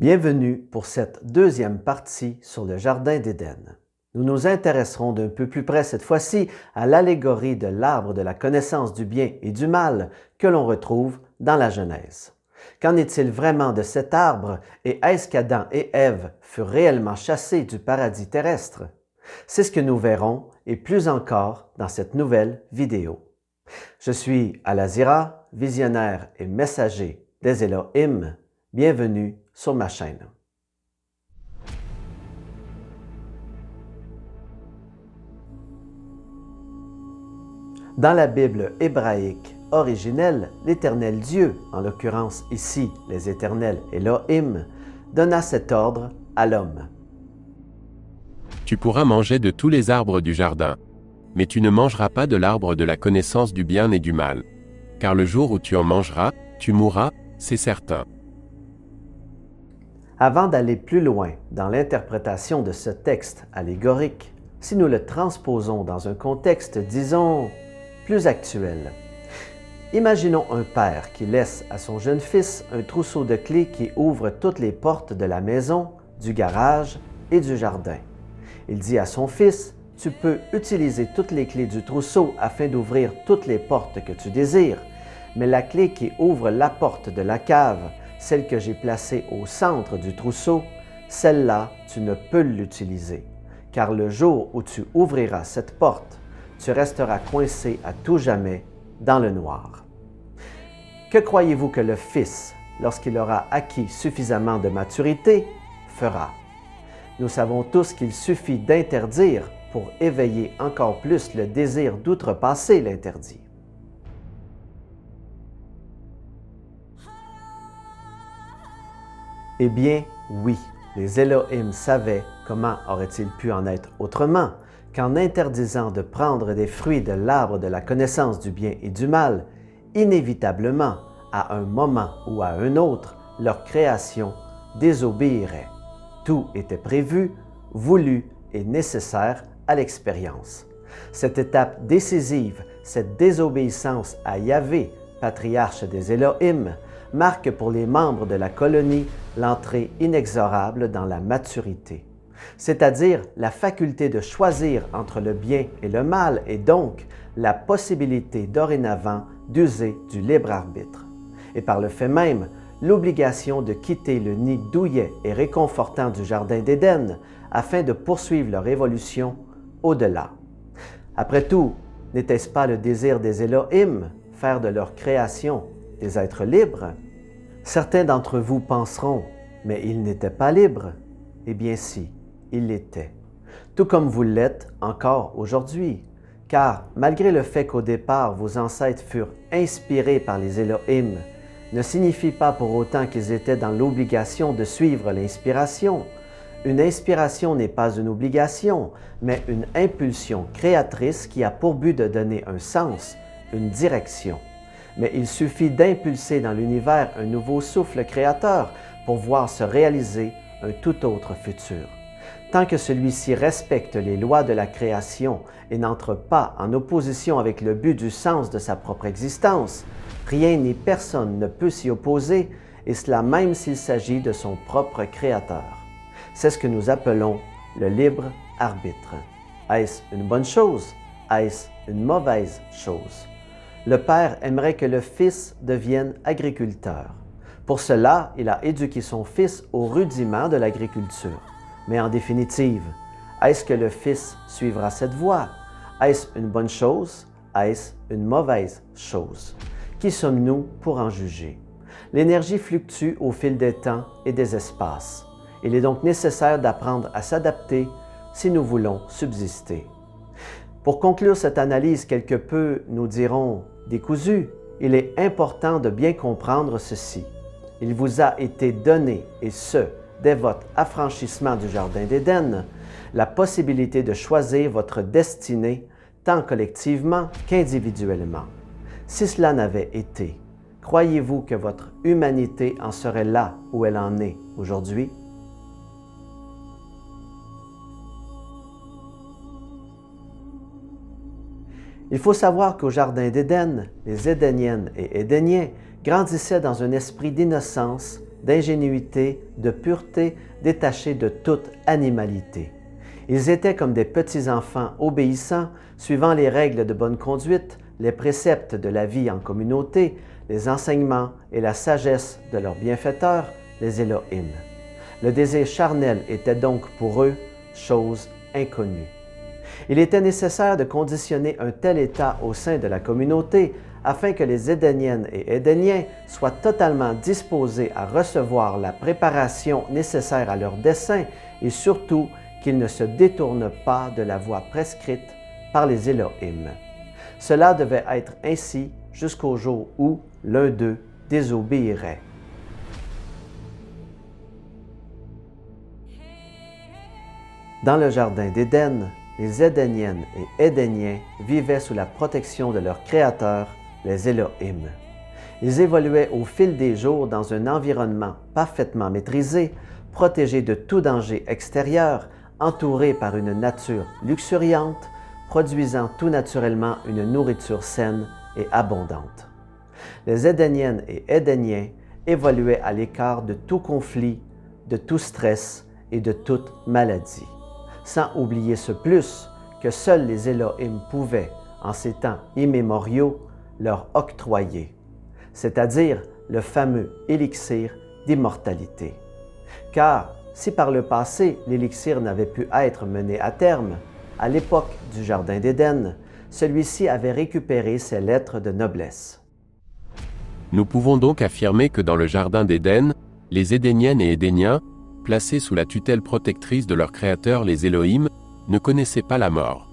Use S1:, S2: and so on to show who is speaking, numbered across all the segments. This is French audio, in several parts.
S1: Bienvenue pour cette deuxième partie sur le Jardin d'Éden. Nous nous intéresserons d'un peu plus près cette fois-ci à l'allégorie de l'arbre de la connaissance du bien et du mal que l'on retrouve dans la Genèse. Qu'en est-il vraiment de cet arbre et est-ce qu'Adam et Ève furent réellement chassés du paradis terrestre? C'est ce que nous verrons et plus encore dans cette nouvelle vidéo. Je suis Al-Azira, visionnaire et messager des Elohim. Bienvenue sur ma chaîne. Dans la Bible hébraïque originelle, l'Éternel Dieu, en l'occurrence ici les éternels Elohim, donna cet ordre à l'homme.
S2: Tu pourras manger de tous les arbres du jardin, mais tu ne mangeras pas de l'arbre de la connaissance du bien et du mal. Car le jour où tu en mangeras, tu mourras, c'est certain.
S1: Avant d'aller plus loin dans l'interprétation de ce texte allégorique, si nous le transposons dans un contexte, disons, plus actuel. Imaginons un père qui laisse à son jeune fils un trousseau de clés qui ouvre toutes les portes de la maison, du garage et du jardin. Il dit à son fils, « Tu peux utiliser toutes les clés du trousseau afin d'ouvrir toutes les portes que tu désires, mais la clé qui ouvre la porte de la cave, celle que j'ai placée au centre du trousseau, celle-là, tu ne peux l'utiliser, car le jour où tu ouvriras cette porte, tu resteras coincé à tout jamais dans le noir. » Que croyez-vous que le Fils, lorsqu'il aura acquis suffisamment de maturité, fera? Nous savons tous qu'il suffit d'interdire pour éveiller encore plus le désir d'outrepasser l'interdit. Eh bien, oui, les Elohim savaient comment aurait-il pu en être autrement qu'en interdisant de prendre des fruits de l'arbre de la connaissance du bien et du mal, inévitablement, à un moment ou à un autre, leur création désobéirait. Tout était prévu, voulu et nécessaire à l'expérience. Cette étape décisive, cette désobéissance à Yahvé, patriarche des Elohim, marque pour les membres de la colonie l'entrée inexorable dans la maturité, c'est-à-dire la faculté de choisir entre le bien et le mal et donc la possibilité dorénavant d'user du libre arbitre. Et par le fait même, l'obligation de quitter le nid douillet et réconfortant du Jardin d'Éden afin de poursuivre leur évolution au-delà. Après tout, n'était-ce pas le désir des Elohim, faire de leur création des êtres libres? Certains d'entre vous penseront, mais ils n'étaient pas libres. Eh bien si, ils l'étaient. Tout comme vous l'êtes encore aujourd'hui. Car malgré le fait qu'au départ vos ancêtres furent inspirés par les Elohim, ne signifie pas pour autant qu'ils étaient dans l'obligation de suivre l'inspiration. Une inspiration n'est pas une obligation, mais une impulsion créatrice qui a pour but de donner un sens, une direction. Mais il suffit d'impulser dans l'univers un nouveau souffle créateur pour voir se réaliser un tout autre futur. Tant que celui-ci respecte les lois de la création et n'entre pas en opposition avec le but du sens de sa propre existence, rien ni personne ne peut s'y opposer, et cela même s'il s'agit de son propre créateur. C'est ce que nous appelons le libre arbitre. Est-ce une bonne chose? Est-ce une mauvaise chose? Le Père aimerait que le Fils devienne agriculteur. Pour cela, il a éduqué son Fils aux rudiments de l'agriculture. Mais en définitive, est-ce que le Fils suivra cette voie? Est-ce une bonne chose? Est-ce une mauvaise chose? Qui sommes-nous pour en juger? L'énergie fluctue au fil des temps et des espaces. Il est donc nécessaire d'apprendre à s'adapter si nous voulons subsister. Pour conclure cette analyse quelque peu, nous dirons, décousue, il est important de bien comprendre ceci. Il vous a été donné, et ce, dès votre affranchissement du Jardin d'Éden, la possibilité de choisir votre destinée tant collectivement qu'individuellement. Si cela n'avait été, croyez-vous que votre humanité en serait là où elle en est aujourd'hui? Il faut savoir qu'au Jardin d'Éden, les Édéniennes et Édéniens grandissaient dans un esprit d'innocence, d'ingénuité, de pureté, détachés de toute animalité. Ils étaient comme des petits-enfants obéissants, suivant les règles de bonne conduite, les préceptes de la vie en communauté, les enseignements et la sagesse de leurs bienfaiteurs, les Elohim. Le désir charnel était donc pour eux chose inconnue. Il était nécessaire de conditionner un tel état au sein de la communauté afin que les Édéniennes et Édéniens soient totalement disposés à recevoir la préparation nécessaire à leur dessein et surtout qu'ils ne se détournent pas de la voie prescrite par les Elohim. Cela devait être ainsi jusqu'au jour où l'un d'eux désobéirait. Dans le jardin d'Éden, les Édéniennes et Édéniens vivaient sous la protection de leur Créateur, les Elohim. Ils évoluaient au fil des jours dans un environnement parfaitement maîtrisé, protégés de tout danger extérieur, entourés par une nature luxuriante, produisant tout naturellement une nourriture saine et abondante. Les Édéniennes et Édéniens évoluaient à l'écart de tout conflit, de tout stress et de toute maladie, sans oublier ce plus que seuls les Elohim pouvaient, en ces temps immémoriaux, leur octroyer, c'est-à-dire le fameux élixir d'immortalité. Car si par le passé l'élixir n'avait pu être mené à terme, à l'époque du Jardin d'Éden, celui-ci avait récupéré ses lettres de noblesse.
S2: Nous pouvons donc affirmer que dans le Jardin d'Éden, les Édéniennes et Édéniens, placés sous la tutelle protectrice de leur Créateur les Elohim, ne connaissaient pas la mort.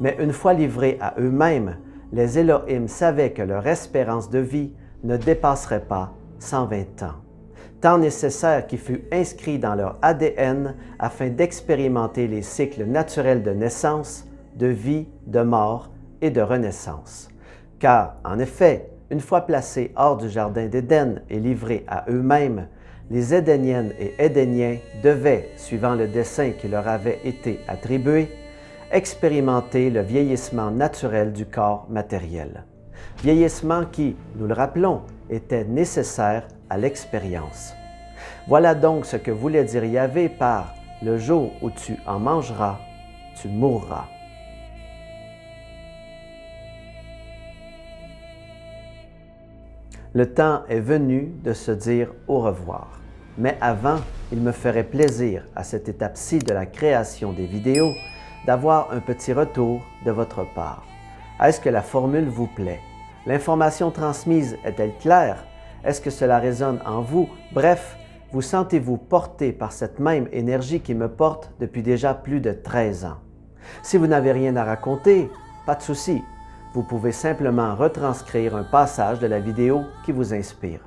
S1: Mais une fois livrés à eux-mêmes, les Elohim savaient que leur espérance de vie ne dépasserait pas 120 ans, temps nécessaire qui fut inscrit dans leur ADN afin d'expérimenter les cycles naturels de naissance, de vie, de mort et de renaissance. Car, en effet, une fois placés hors du Jardin d'Éden et livrés à eux-mêmes, les Édéniennes et Édéniens devaient, suivant le dessein qui leur avait été attribué, expérimenter le vieillissement naturel du corps matériel. Vieillissement qui, nous le rappelons, était nécessaire à l'expérience. Voilà donc ce que voulait dire Yahvé par « le jour où tu en mangeras, tu mourras ». Le temps est venu de se dire au revoir. Mais avant, il me ferait plaisir, à cette étape-ci de la création des vidéos, d'avoir un petit retour de votre part. Est-ce que la formule vous plaît? L'information transmise est-elle claire? Est-ce que cela résonne en vous? Bref, vous sentez-vous porté par cette même énergie qui me porte depuis déjà plus de 13 ans? Si vous n'avez rien à raconter, pas de souci. Vous pouvez simplement retranscrire un passage de la vidéo qui vous inspire.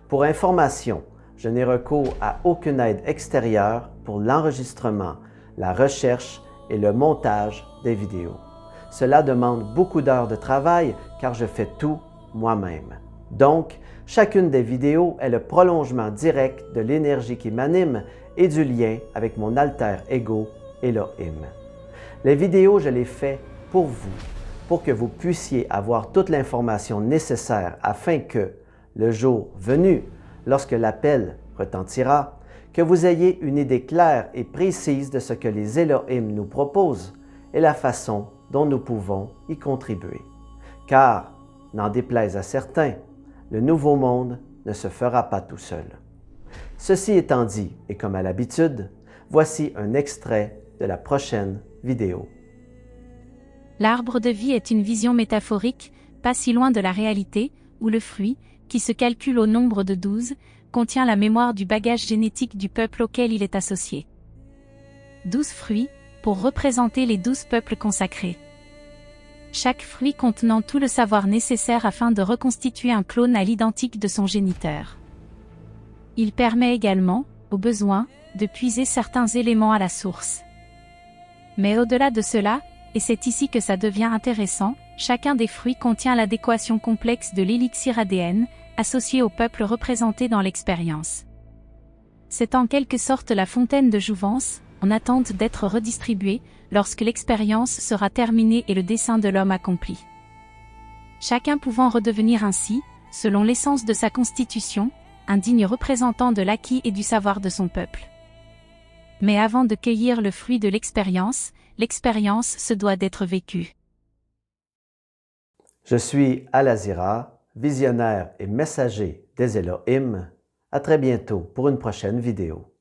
S1: Pour information, je n'ai recours à aucune aide extérieure pour l'enregistrement, la recherche et le montage des vidéos. Cela demande beaucoup d'heures de travail car je fais tout moi-même. Donc, chacune des vidéos est le prolongement direct de l'énergie qui m'anime et du lien avec mon alter ego Elohim. Les vidéos, je les fais pour vous, pour que vous puissiez avoir toute l'information nécessaire afin que, le jour venu, lorsque l'appel retentira, que vous ayez une idée claire et précise de ce que les Elohim nous proposent et la façon dont nous pouvons y contribuer. Car, n'en déplaise à certains, le nouveau monde ne se fera pas tout seul. Ceci étant dit, et comme à l'habitude, voici un extrait de la prochaine vidéo.
S3: L'arbre de vie est une vision métaphorique, pas si loin de la réalité, où le fruit, qui se calcule au nombre de 12, contient la mémoire du bagage génétique du peuple auquel il est associé. 12 fruits, pour représenter les 12 peuples consacrés. Chaque fruit contenant tout le savoir nécessaire afin de reconstituer un clone à l'identique de son géniteur. Il permet également, au besoin, de puiser certains éléments à la source. Mais au-delà de cela, et c'est ici que ça devient intéressant, chacun des fruits contient l'adéquation complexe de l'élixir ADN, associé au peuple représenté dans l'expérience. C'est en quelque sorte la fontaine de jouvence, en attente d'être redistribuée, lorsque l'expérience sera terminée et le dessein de l'homme accompli. Chacun pouvant redevenir ainsi, selon l'essence de sa constitution, un digne représentant de l'acquis et du savoir de son peuple. Mais avant de cueillir le fruit de l'expérience se doit d'être vécue.
S1: Je suis Al-Azira, visionnaire et messager des Elohim. À très bientôt pour une prochaine vidéo.